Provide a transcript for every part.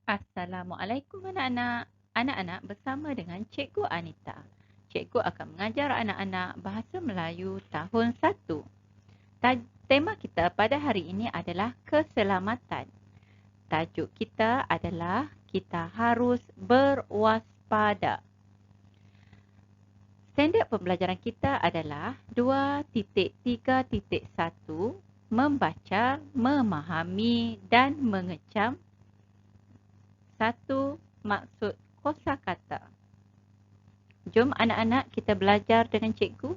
Assalamualaikum anak-anak. Anak-anak bersama dengan Cikgu Anita. Cikgu akan mengajar anak-anak Bahasa Melayu tahun 1. Tema kita pada hari ini adalah keselamatan. Tajuk kita adalah kita harus berwaspada. Standard pembelajaran kita adalah 2.3.1 membaca, memahami dan mengecam. 1. Maksud kosakata. Jom anak-anak kita belajar dengan cikgu.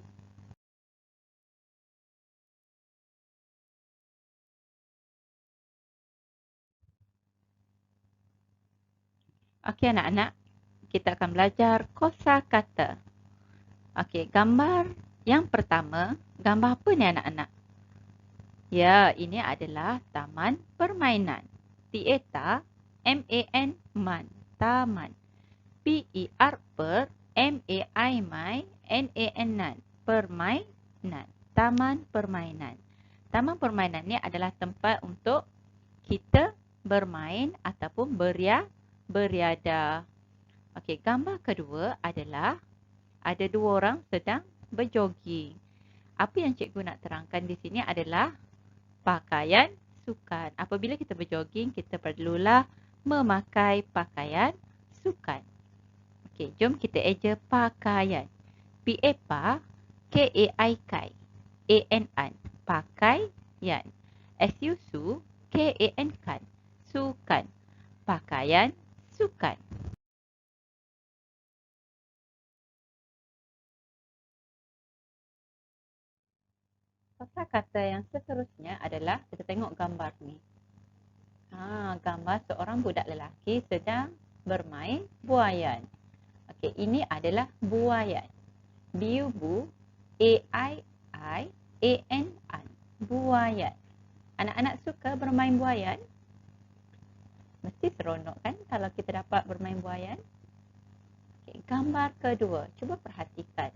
Okey anak-anak, kita akan belajar kosakata. Okey, gambar yang pertama, gambar apa ni anak-anak? Ya, ini adalah taman permainan. Theater, M-A-N, man, taman. P-E-R, per, M-A-I, my, N-A-N, nan, permainan. Taman permainan. Taman permainan ni adalah tempat untuk kita bermain ataupun beriadah. Okey, gambar kedua adalah ada dua orang sedang berjoging. Apa yang cikgu nak terangkan di sini adalah pakaian sukan. Apabila kita berjoging, kita perlulah memakai pakaian sukan. Okey, jom kita eja pakaian. P-A-Pa, K-A-I-Kai, A-N-An, pakaian. S-U-Su, K-A-N, kan, sukan. Pakaian sukan. Kosakata yang seterusnya adalah kita tengok gambar ni. Gambar seorang budak lelaki sedang bermain buaian. Okey, ini adalah buaian. Bu, A-I-I-A-N-An, buaian. Anak-anak suka bermain buaian? Mesti seronok kan kalau kita dapat bermain buaian? Okay, gambar kedua, cuba perhatikan.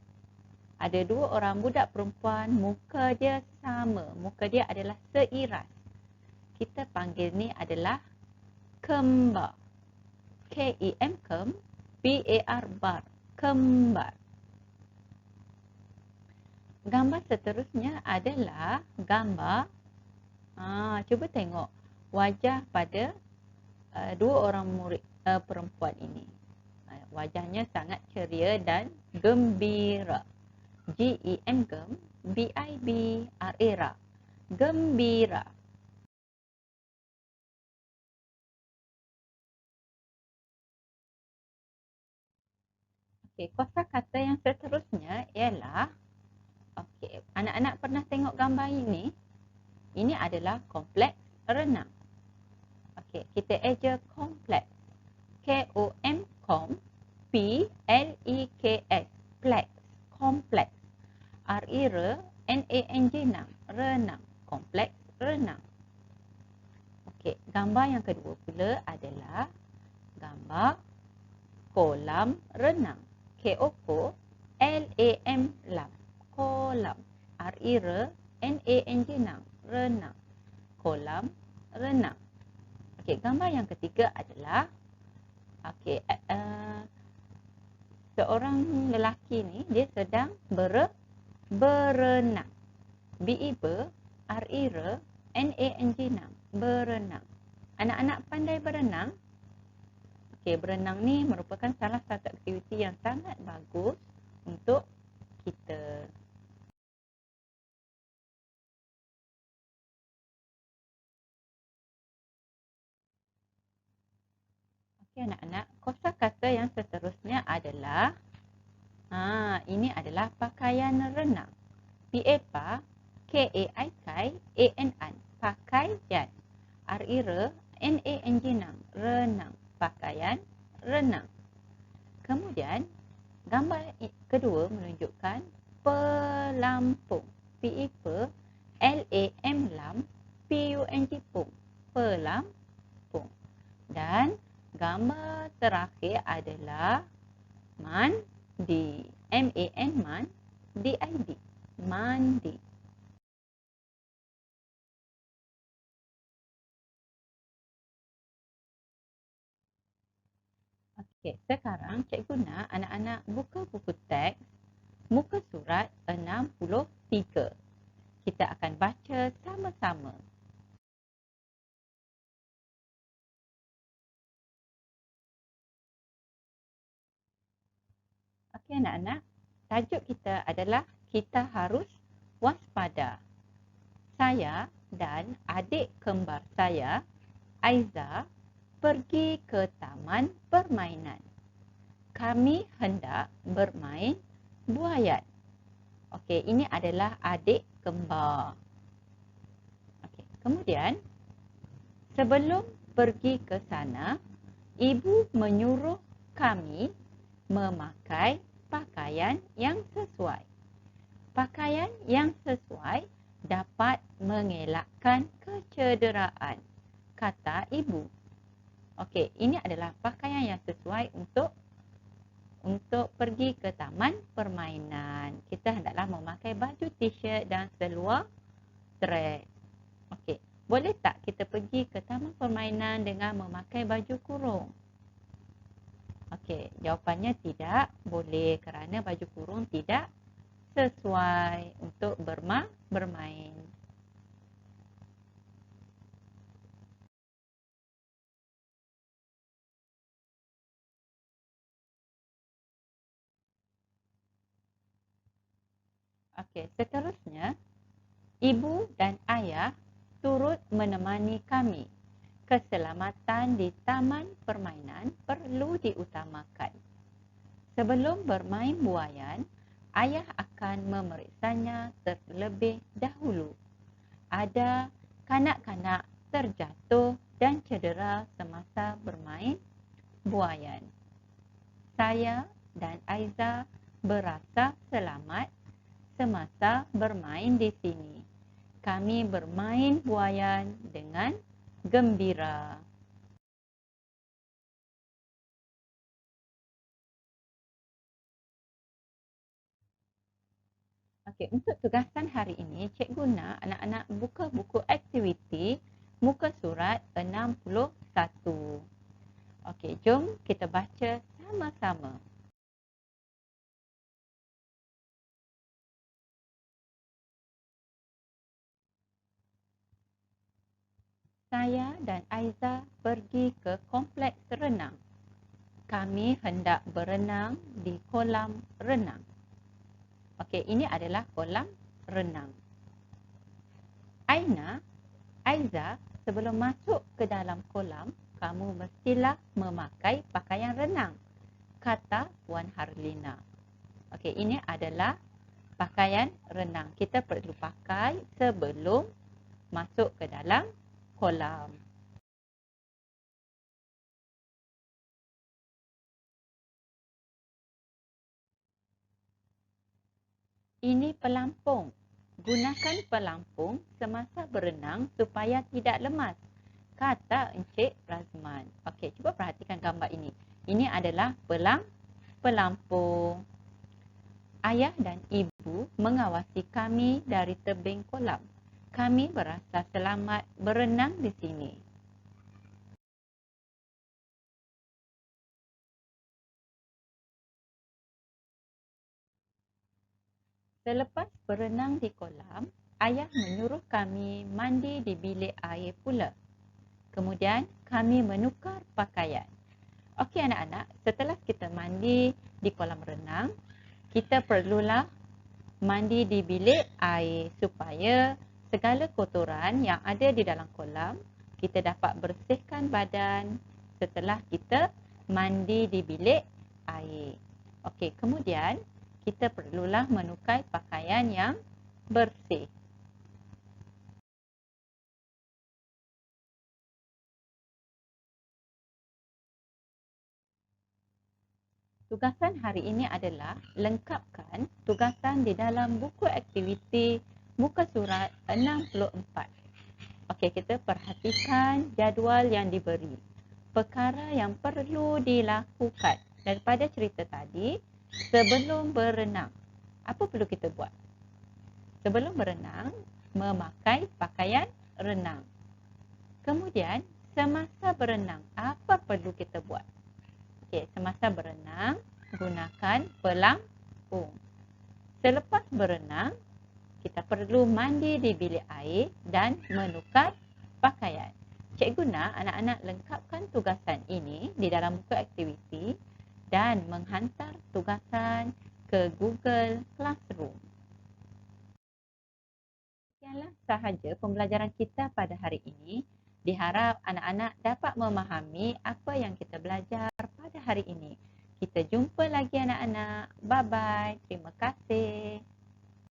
Ada dua orang budak perempuan, muka dia sama. Muka dia adalah seiras. Kita panggil ni adalah kembar. K-E-M, kem, B-A-R, bar, kembar. Gambar seterusnya adalah gambar. Cuba tengok wajah pada dua orang murid perempuan ini. Wajahnya sangat ceria dan gembira. G-E-M, gem, B-I-B-R-A, gembira. Okey, kosakata yang seterusnya ialah, okey, anak-anak pernah tengok gambar ini? Ini adalah kompleks renang. Okey, kita eja kompleks. K-O-M, kom, P-L-E-K-S, plex, kompleks. R-I-R, N-A-N-G, nang, renang, kompleks renang. Okey, gambar yang kedua pula adalah gambar kolam renang. K-O-K, L-A-M, lam, kolam. R-I-R, N-A-N-G, nang, renang, kolam renang. Okey, gambar yang ketiga adalah seorang lelaki ni dia sedang berenang. B-E-B, R-I-R, N-A-N-G, nang, berenang. Anak-anak pandai berenang? Okey, berenang ni merupakan salah satu aktiviti yang sangat bagus untuk kita. Okey anak-anak, kosakata yang seterusnya adalah ini adalah pakaian renang. P-A-Pa, K-A-I-Kai, A-N-An, pakaian. R-I-R, N-A-N-G, nang, renang, pakaian renang. Kemudian, gambar kedua menunjukkan pelampung. P-E-P, L-A-M, lam, P-U-N-G, pung, pelampung. Dan gambar terakhir adalah mandi. M-A-N, man, D-I-D, mandi. Okey, sekarang cikgu nak anak-anak buka buku teks muka surat 63. Kita akan baca sama-sama. Okey anak-anak, tajuk kita adalah kita harus waspada. Saya dan adik kembar saya, Aiza, pergi ke taman permainan. Kami hendak bermain buayat. Okey, ini adalah adik kembar. Okey, kemudian sebelum pergi ke sana, ibu menyuruh kami memakai pakaian yang sesuai. Pakaian yang sesuai dapat mengelakkan kecederaan, kata ibu. Okey, ini adalah pakaian yang sesuai untuk pergi ke taman permainan. Kita hendaklah memakai baju t-shirt dan seluar dress. Okey, boleh tak kita pergi ke taman permainan dengan memakai baju kurung? Okey, jawapannya tidak boleh kerana baju kurung tidak sesuai untuk bermain. Okey, seterusnya, ibu dan ayah turut menemani kami. Keselamatan di taman permainan perlu diutamakan. Sebelum bermain buaian, ayah akan memeriksanya terlebih dahulu. Ada kanak-kanak terjatuh dan cedera semasa bermain buaian. Saya dan Aiza berasa selamat semasa bermain di sini. Kami bermain buaian dengan gembira. Okey, untuk tugasan hari ini, cikgu nak anak-anak buka buku aktiviti muka surat 61. Okey, jom kita baca sama-sama. Saya dan Aiza pergi ke kompleks renang. Kami hendak berenang di kolam renang. Okey, ini adalah kolam renang. Aiza, sebelum masuk ke dalam kolam, kamu mestilah memakai pakaian renang, kata Puan Harlina. Okey, ini adalah pakaian renang. Kita perlu pakai sebelum masuk ke dalam kolam. Ini pelampung. Gunakan pelampung semasa berenang supaya tidak lemas, kata Encik Razman. Okey, cuba perhatikan gambar ini. Ini adalah pelampung. Ayah dan ibu mengawasi kami dari tebing kolam. Kami berasa selamat berenang di sini. Selepas berenang di kolam, ayah menyuruh kami mandi di bilik air pula. Kemudian kami menukar pakaian. Okey anak-anak, setelah kita mandi di kolam renang, kita perlulah mandi di bilik air supaya segala kotoran yang ada di dalam kolam kita dapat bersihkan badan setelah kita mandi di bilik air. Okey, kemudian kita perlulah menukai pakaian yang bersih. Tugasan hari ini adalah lengkapkan tugasan di dalam buku aktiviti muka surat 64. Okey, kita perhatikan jadual yang diberi. Perkara yang perlu dilakukan daripada cerita tadi sebelum berenang. Apa perlu kita buat? Sebelum berenang, memakai pakaian renang. Kemudian, semasa berenang, apa perlu kita buat? Okey, semasa berenang, gunakan pelampung. Selepas berenang, kita perlu mandi di bilik air dan menukar pakaian. Cikgu nak anak-anak lengkapkan tugasan ini di dalam buku aktiviti dan menghantar tugasan ke Google Classroom. Sekianlah sahaja pembelajaran kita pada hari ini. Diharap anak-anak dapat memahami apa yang kita belajar pada hari ini. Kita jumpa lagi anak-anak. Bye-bye. Terima kasih.